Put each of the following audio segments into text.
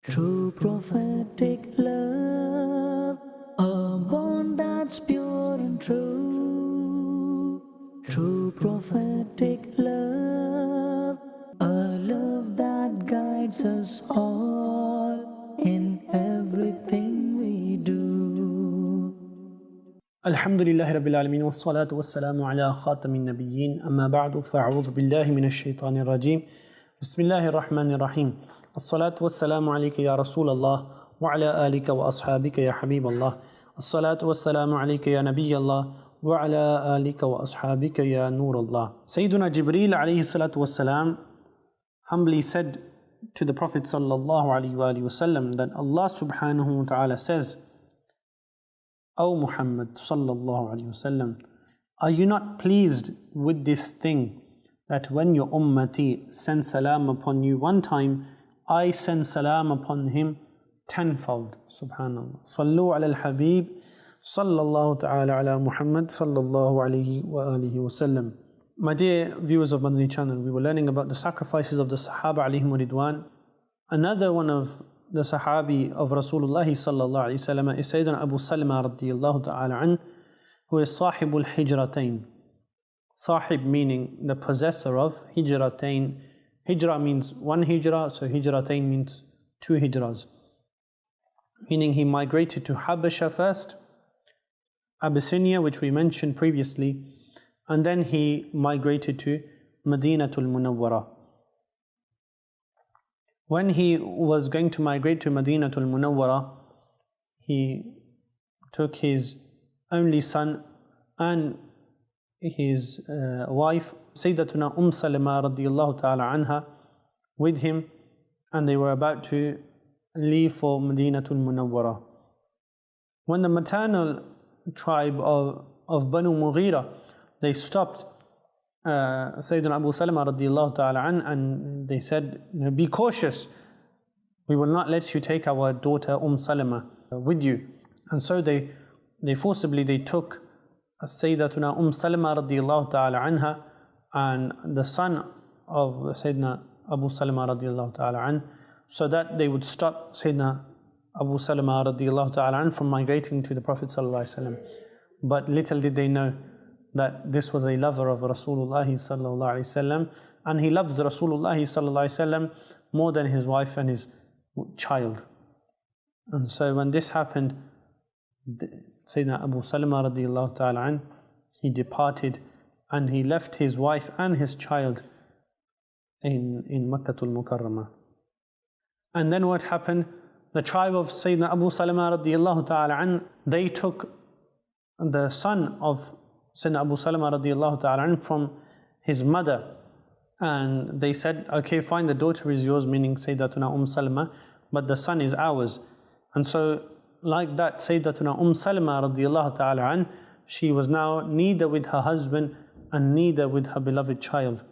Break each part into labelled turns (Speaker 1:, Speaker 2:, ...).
Speaker 1: True prophetic love, a bond that's pure and true. True prophetic love, a love that guides us all in everything we do.
Speaker 2: Alhamdulillahi Rabbil Alameen wassalatu wassalamu ala khatamin nabiyyin amma ba'du fa'a'udhu billahi minash shaitanir rajim. Bismillahir Rahmanir Rahim. As-salatu wassalamu alayka ya Rasulallah wa ala alika wa ashabika ya Habiballah. As-salatu wassalamu alayka ya Nabiyallah wa ala alika wa ashabika ya Nurallah. Sayyiduna Jibreel alayhi salatu wassalam humbly said to the Prophet sallallahu alayhi wa sallam that Allah subhanahu wa ta'ala says, O Muhammad sallallahu alayhi wasallam, are you not pleased with this thing that when your ummati send salam upon you one time, I send salam upon him tenfold? Subhanallah. Sallu ala al-Habib sallallahu ta'ala ala Muhammad sallallahu alayhi wa alihi wasallam. My dear viewers of Madani Channel, we were learning about the sacrifices of the Sahaba alayhim ridwan. Another one of the Sahabi of Rasulullah sallallahu alayhi wa sallam is Sayyiduna Abu Salma radiyallahu ta'ala an, who is Sahibul Hijratain. Sahib meaning the possessor of, Hijratain. Hijra means one hijra, so Hijratain means two hijras. Meaning he migrated to Habasha first, Abyssinia, which we mentioned previously, and then he migrated to Madinatul Munawwara. When he was going to migrate to Madinatul Munawwara, he took his only son and his wife, Sayyidatuna Salma radiyallahu ta'ala anha, with him, and they were about to leave for Madinatul Munawwara. When the maternal tribe of Banu Mughira, they stopped Sayyiduna Abu Salma radiyallahu ta'ala an, and they said, be cautious, we will not let you take our daughter Salama with you. And so they forcibly took Sayyidatuna Salama radiyallahu ta'ala anha and the son of Sayyidina Abu Salama radiyallahu ta'ala an, so that they would stop Sayyidina Abu Salama radiyallahu ta'ala an from migrating to the Prophet sallallahu alaihi wasallam. But little did they know that this was a lover of Rasulullah sallallahu alaihi wasallam, and he loves Rasulullah sallallahu alaihi wasallam more than his wife and his child. And so when this happened, Sayyidina Abu Salma radiyallahu ta'ala an, he departed and he left his wife and his child in Makkatul Mukarramah. And then what happened? The tribe of Sayyidina Abu Salma radiyallahu ta'ala an, they took the son of Sayyidina Abu Salama radiyallahu ta'ala an from his mother, and they said, okay, fine, the daughter is yours, meaning Sayyidatuna Salma, but the son is ours. And so like that, Sayyidatuna Salma radiyallahu ta'ala an, she was now neither with her husband and neither with her beloved child.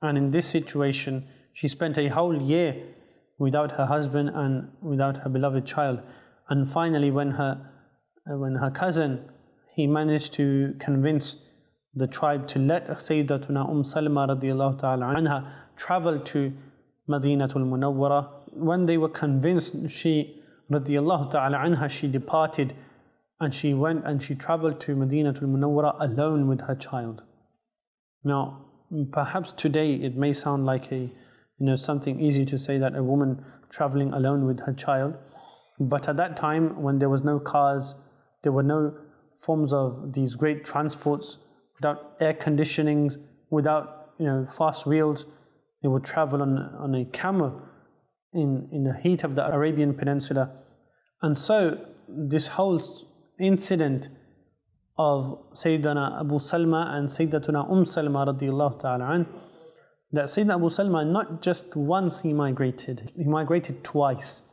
Speaker 2: And in this situation, she spent a whole year without her husband and without her beloved child. And finally, when her cousin, he managed to convince the tribe to let Sayyidatuna Salma radiyallahu ta'ala anha travel to Madinatul Munawwara. When they were convinced, she radiyallahu ta'ala anha, she departed and she went and she traveled to Madinatul Munawwara alone with her child. Now, perhaps today it may sound like something easy to say, that a woman traveling alone with her child, but at that time when there was no cars, there were no forms of these great transports, without air conditioning, without fast wheels, they would travel on a camel in the heat of the Arabian Peninsula. And so this whole incident of Sayyidina Abu Salma and Sayyidatuna Salma radiyallahu ta'ala an, that Sayyidina Abu Salma, not just once he migrated twice.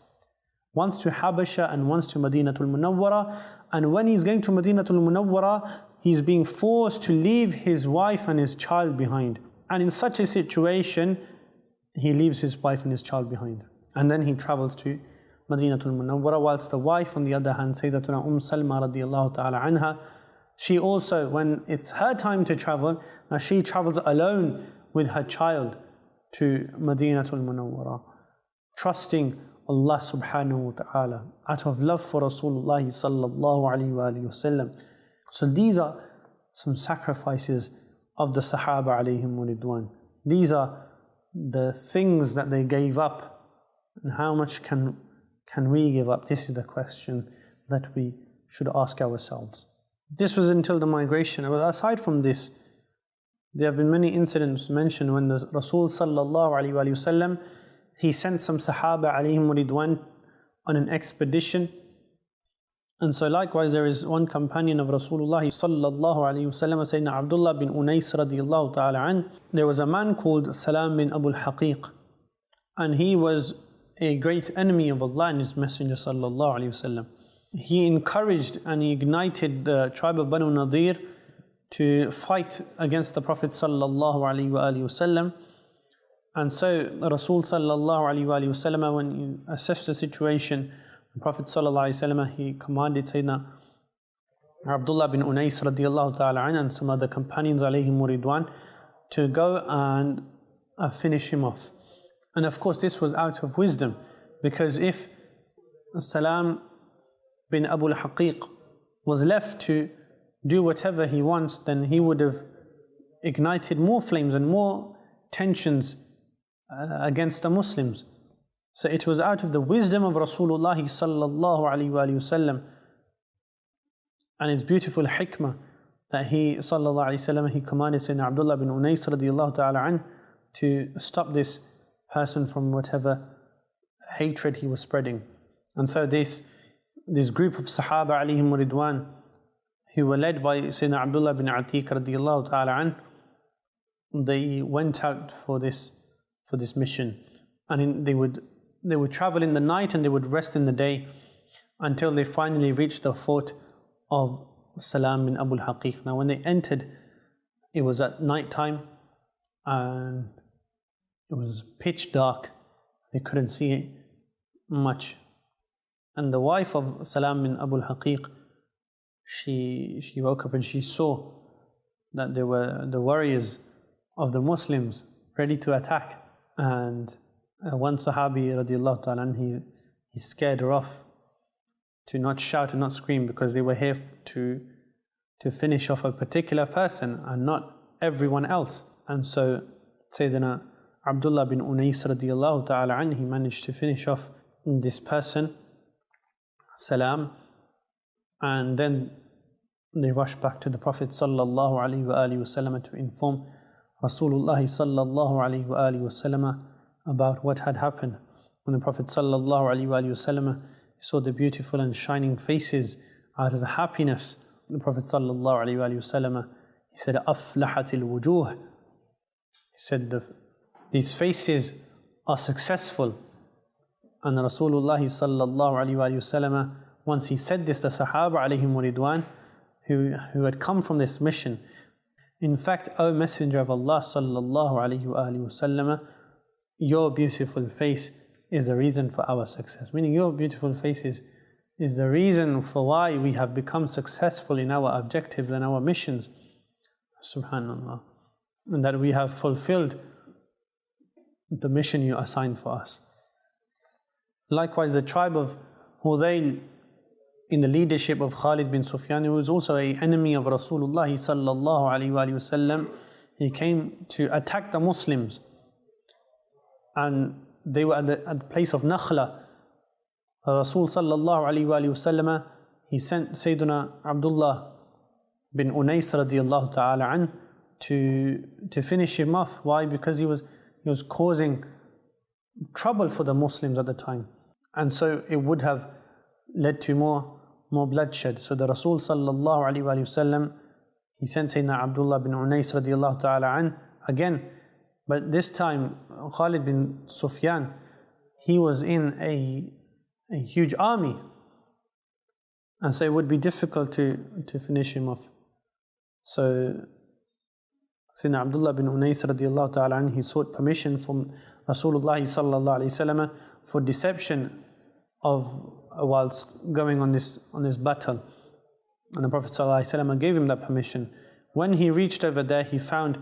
Speaker 2: Once to Habasha and once to Madinatul Munawwara. And when he's going to Madinatul Munawwara, he's being forced to leave his wife and his child behind. And in such a situation, he leaves his wife and his child behind. And then he travels to Madinatul Munawwara, whilst the wife, on the other hand, Sayyidatuna Salma radiyallahu ta'ala anha, she also, when it's her time to travel, now she travels alone with her child to Madinatul Munawwara, trusting Allah subhanahu wa ta'ala, out of love for Rasulullah sallallahu alayhi wa sallam. So these are some sacrifices of the Sahaba alayhim ridwan. These are the things that they gave up, and how much can we give up? This is the question that we should ask ourselves. This was until the migration. Aside from this, there have been many incidents mentioned when the Rasul sallallahu alayhi wa sallam, he sent some Sahaba alayhim ridwan on an expedition. And so likewise there is one companion of Rasulullah sallallahu alayhi wa sallam, Sayyidina Abdullah bin Unais radiyallahu ta'ala an. There was a man called Salam bin Abu al-Haqiq, and he was a great enemy of Allah and His Messenger sallallahu alayhi wa sallam. He encouraged and he ignited the tribe of Banu Nadir to fight against the Prophet sallallahu alayhi wa sallam. And so Rasul sallallahu alayhi wa sallam, when he assessed the situation, the Prophet sallallahu alayhi wa sallam, he commanded Sayyidina Abdullah bin Unais radiyallahu ta'ala an and some other companions alayhim ridwan to go and finish him off. And of course this was out of wisdom, because if Salam bin Abu al-Haqiq was left to do whatever he wants, then he would have ignited more flames and more tensions against the Muslims. So it was out of the wisdom of Rasulullah sallallahu alayhi wa sallam and his beautiful hikmah that he sallallahu alayhi wa sallam, he commanded Sayyidina Abdullah bin Unais radiyallahu ta'ala an to stop this person from whatever hatred he was spreading. And so this group of Sahaba alayhim ridwan, who were led by Sayyidina Abdullah bin Atiq radiyallahu ta'ala an, they went out for this mission. And they would travel in the night and they would rest in the day until they finally reached the fort of Salam bin Abu al-Haqiq. Now when they entered, it was at night time and it was pitch dark. They couldn't see much. And the wife of Salam bin Abu al-Haqiq, she woke up and she saw that there were the warriors of the Muslims ready to attack. And one Sahabi radiallahu ta'ala, he scared her off to not shout and not scream, because they were here to finish off a particular person and not everyone else. And so Sayyidina Abdullah bin Unais radiallahu ta'ala an, he managed to finish off this person, Salam, and then they rushed back to the Prophet sallallahu alayhi wa sallam to inform Rasulullah sallallahu alayhi wa sallam about what had happened. When the Prophet sallallahu alayhi wa sallam saw the beautiful and shining faces out of happiness, the Prophet sallallahu alayhi wa sallam, he said, "Aflahatil wujuh." He said, these faces are successful. And Rasulullah sallallahu alayhi wa sallam, once he said this, the Sahaba alayhim ridwan who had come from this mission, in fact, O Messenger of Allah sallallahu alayhi wa sallam, your beautiful face is the reason for our success. Meaning your beautiful face is the reason for why we have become successful in our objectives and our missions. Subhanallah. And that we have fulfilled the mission you assigned for us. Likewise, the tribe of Hudayl, in the leadership of Khalid bin Sufyan, who was also an enemy of Rasulullah sallallahu alayhi wa sallam, he came to attack the Muslims. And they were at the place of Nakhla. Rasul sallallahu alayhi wa sallam, he sent Sayyiduna Abdullah bin Unais radiyallahu ta'ala an to finish him off. Why? Because he was causing trouble for the Muslims at the time. And so it would have led to more bloodshed. So the Rasul sallallahu alayhi wa sallam, he sent Sayyidina Abdullah bin Unais radiyallahu ta'ala an again. But this time, Khalid bin Sufyan, he was in a huge army. And so it would be difficult to finish him off. So Sayyidina Abdullah bin Unais radiyallahu ta'ala an, he sought permission from Rasulullah sallallahu alayhi wa sallam for deception whilst going on this battle. And the Prophet sallallahu alayhi wa sallam gave him that permission. When he reached over there, he found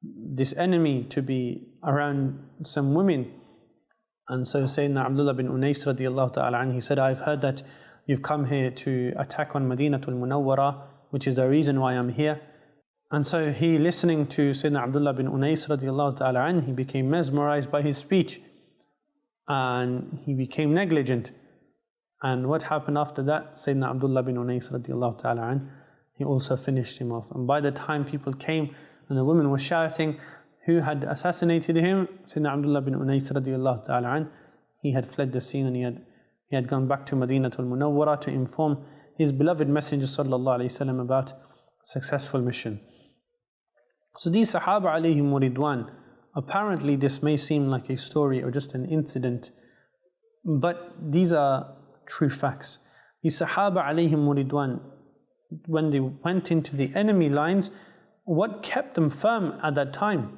Speaker 2: this enemy to be around some women, And so Sayyidina Abdullah bin Unais radiallahu ta'ala anhu, he said, I've heard that you've come here to attack on Madinatul Munawwara, which is the reason why I'm here. And so he, listening to Sayyidina Abdullah bin Unais radiallahu ta'ala anhu, he became mesmerized by his speech. And he became negligent. And what happened after that? Sayyidina Abdullah bin Unais radiallahu ta'ala anhu, he also finished him off. And by the time people came and the women were shouting who had assassinated him, Sayyidina Abdullah bin Unais radiallahu ta'ala anhu, he had fled the scene and he had gone back to Madinatul Munawwara to inform his beloved Messenger sallallahu alayhi wasallam about successful mission. So these Sahaba alayhim ridwan, apparently this may seem like a story or just an incident, but these are true facts. These Sahaba alayhim ridwan, when they went into the enemy lines, what kept them firm at that time?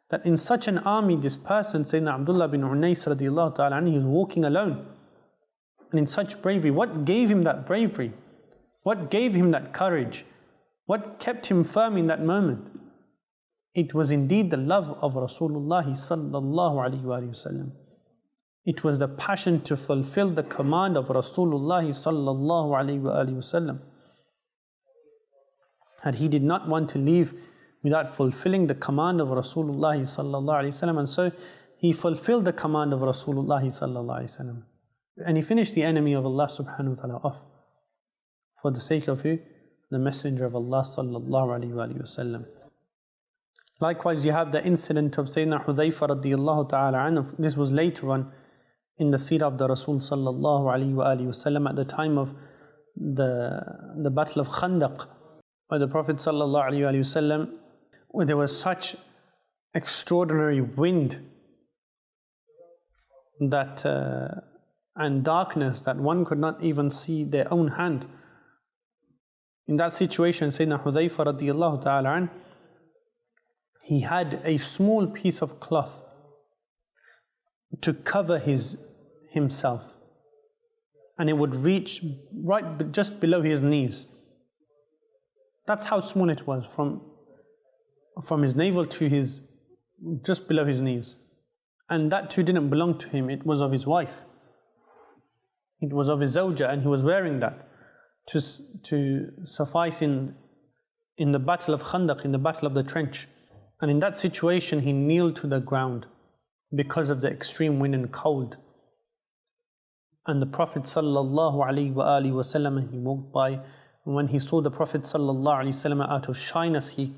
Speaker 2: That in such an army, this person, Sayyidina Abdullah bin Unais radiallahu ta'ala anhu, he was walking alone. And in such bravery, what gave him that bravery? What gave him that courage? What kept him firm in that moment? It was indeed the love of Rasulullah sallallahu alayhi wa sallam. It was the passion to fulfill the command of Rasulullah sallallahu alayhi wa sallam. And he did not want to leave without fulfilling the command of Rasulullah sallallahu alayhi wa sallam. And so he fulfilled the command of Rasulullah sallallahu alayhi wa sallam. And he finished the enemy of Allah subhanahu wa ta'ala off. For the sake of who? The Messenger of Allah sallallahu alayhi wa sallam. Likewise, you have the incident of Sayyidina Hudhayfa radiallahu ta'ala anhu. This was later on in the seerah of the Rasul sallallahu alayhi wa sallam, at the time of the battle of Khandaq, where the Prophet sallallahu alayhi wa sallam, where there was such extraordinary wind that and darkness that one could not even see their own hand. In that situation, Sayyidina Hudhayfa radiallahu ta'ala anhu, he had a small piece of cloth to cover himself, and it would reach right just below his knees. That's how small it was, from his navel to just below his knees. And that too didn't belong to him, it was of his wife. It was of his zawja, and he was wearing that to suffice in the battle of Khandaq, in the battle of the trench. And in that situation, he kneeled to the ground because of the extreme wind and cold. And the Prophet sallallahu alaihi wasallam, he walked by, and when he saw the Prophet sallallahu alaihi wasallam, out of shyness, he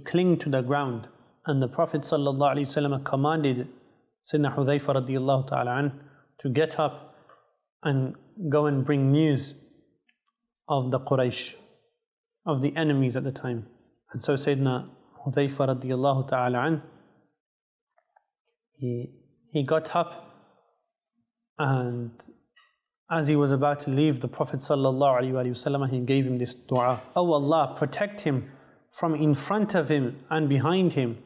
Speaker 2: clinged to the ground. And the Prophet sallallahu alaihi wasallam commanded Sayyidina Hudhayfa radiallahu ta'ala anhu to get up and go and bring news of the Quraysh, of the enemies at the time. And so Sayyidina Hudhayfa radiallahu ta'ala anhu, he got up, and as he was about to leave, the Prophet sallallahu alaihi wasallam, he gave him this dua: "Oh Allah, protect him from in front of him and behind him,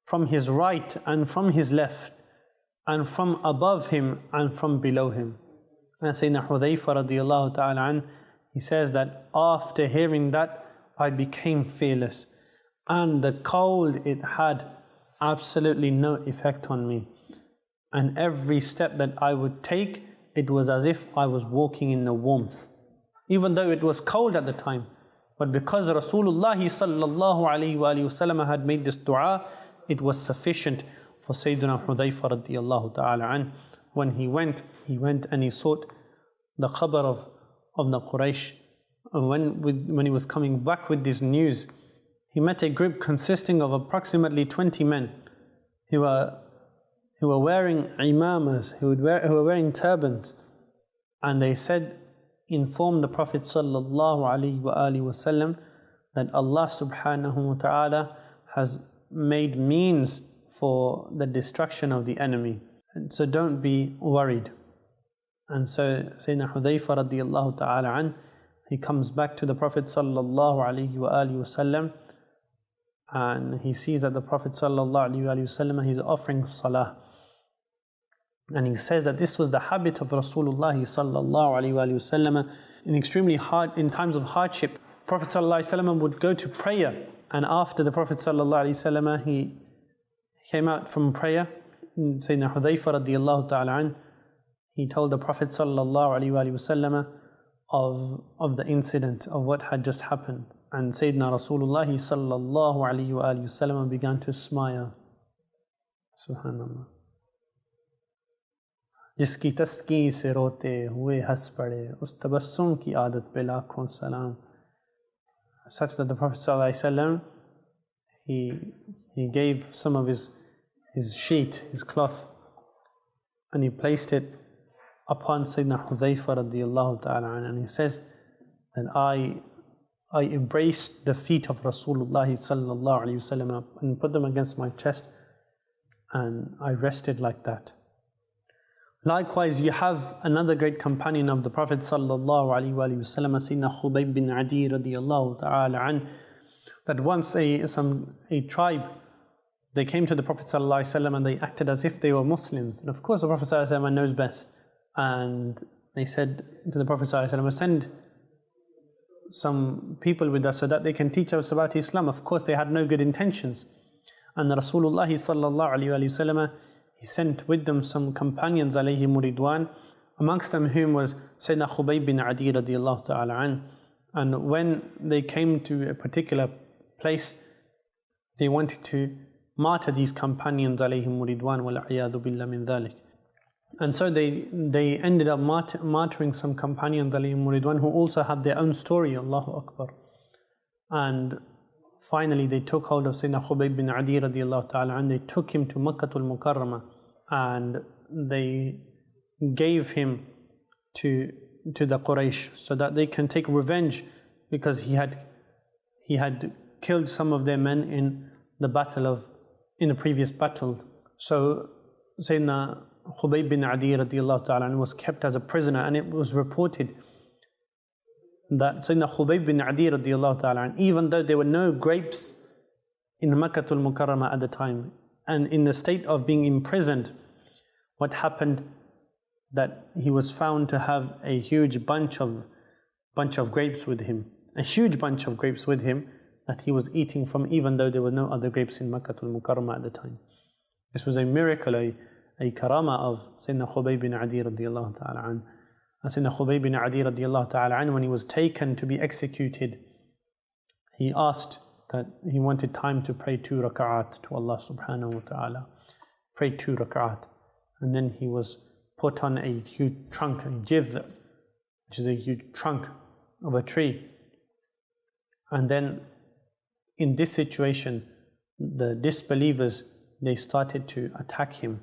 Speaker 2: from his right and from his left, and from above him and from below him." And Sayyidina Hudhayfa radiallahu ta'ala anhu, he says that after hearing that, I became fearless, and the cold, it had absolutely no effect on me. And every step that I would take, it was as if I was walking in the warmth, even though it was cold at the time. But because Rasulullah sallallahu alayhi wa sallam had made this dua, it was sufficient for Sayyiduna Hudhayfa radiallahu ta'ala anhu. When he went and he sought the khabar of the Quraysh. And when he was coming back with this news, he met a group consisting of approximately 20 men who were wearing imamas, who were wearing turbans. And they said, inform the Prophet sallallahu alaihi wasallam that Allah subhanahu wa ta'ala has made means for the destruction of the enemy. And so don't be worried. And so Sayyidina Hudhayfa radiallahu ta'ala anhu, he comes back to the Prophet sallallahu alaihi wasallam, and he sees that the Prophet sallallahu alaihi wasallam, he's offering salah. And he says that this was the habit of Rasulullah sallallahu alaihi wasallam in times of hardship. Prophet sallallahu alaihi wasallam would go to prayer, and after the Prophet sallallahu alaihi wasallam he came out from prayer, Sayyidina Hudhayfa radiallahu ta'ala an, he told the Prophet sallallahu alaihi wasallam of the incident of what had just happened. And Sayyidina Rasulullah sallallahu alaihi wasallam began to smile. Subhanallah. जिसकी तस्कीन से रोते हुए हंस पड़े उस तबस्सुम की आदत पे लाखों सलाम. Such that the Prophet ﷺ, he gave some of his sheet, his cloth, and he placed it upon Sayyidina Hudhayfa radiallahu ta'ala anhu, and he says that I embraced the feet of Rasulullah sallallahu alayhi wasallam and put them against my chest, and I rested like that. Likewise, you have another great companion of the Prophet sallallahu alaihi wasallam, Sayyidina Khubayb bin Adi radiallahu ta'ala an, that once a tribe, they came to the Prophet sallallahu alaihi wasallam and they acted as if they were Muslims. And of course the Prophet sallallahu alaihi wasallam knows best. And they said to the Prophet sallallahu alaihi wasallam, send some people with us so that they can teach us about Islam. Of course they had no good intentions. And Rasulullah sallallahu alaihi wasallam, he sent with them some companions alayhi muridwan, amongst them whom was Sayyidina Khubayb bin Adi radiallahu ta'ala an. And when they came to a particular place, they wanted to martyr these companions alayhi muridwan wal a'yadu billah min dhalik. And so they ended up martyring some companions alayhi muridwan who also had their own story, Allahu Akbar. And finally they took hold of Sayyidina Khubayb bin Adi radiallahu ta'ala and they took him to Makkatul Mukarramah, and they gave him to the Quraysh so that they can take revenge, because he had killed some of their men in the previous battle. So Sayyidina Khubayb bin Adi radiallahu ta'ala was kept as a prisoner, and it was reported that Sayyidina Khubayb bin Adi radiallahu ta'ala, even though there were no grapes in Makkatul Mukarramah at the time, and in the state of being imprisoned, what happened, that he was found to have a huge bunch of grapes with him, a huge bunch of grapes with him that he was eating from, even though there were no other grapes in Makkatul Mukarramah at the time. This was a miracle, a karama of Sayyidina Khubayb bin Adi radiallahu ta'ala an. And Sayyidina Khubayb bin Adi radiallahu ta'ala an, when he was taken to be executed, he asked that he wanted time to pray 2 rak'at to Allah subhanahu wa ta'ala. Prayed 2 rak'at. And then he was put on a huge trunk, a jidh, which is a huge trunk of a tree. And then in this situation, the disbelievers, they started to attack him.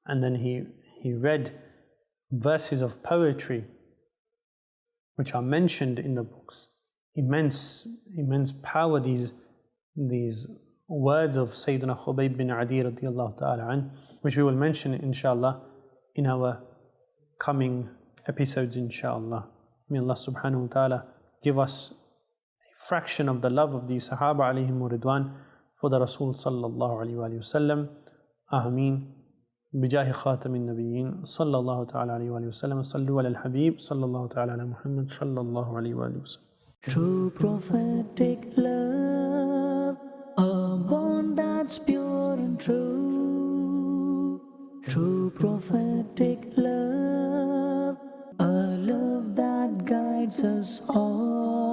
Speaker 2: And then he read verses of poetry which are mentioned in the books. Immense power, these words of Sayyiduna Khubayb bin Adi radiallahu ta'ala an, which we will mention inshallah in our coming episodes inshallah. May Allah subhanahu wa ta'ala give us a fraction of the love of these Sahaba alayhim ridwan for the Rasul sallallahu alayhi wa sallam. Ameen. بجاه خاتم النبيين صلى الله تعالى عليه وآله وسلم. صلوا على الحبيب صلى الله تعالى على محمد صلى الله عليه وآله وسلم.
Speaker 1: True prophetic love, a bond that's pure and true. True prophetic love, a love that guides us all.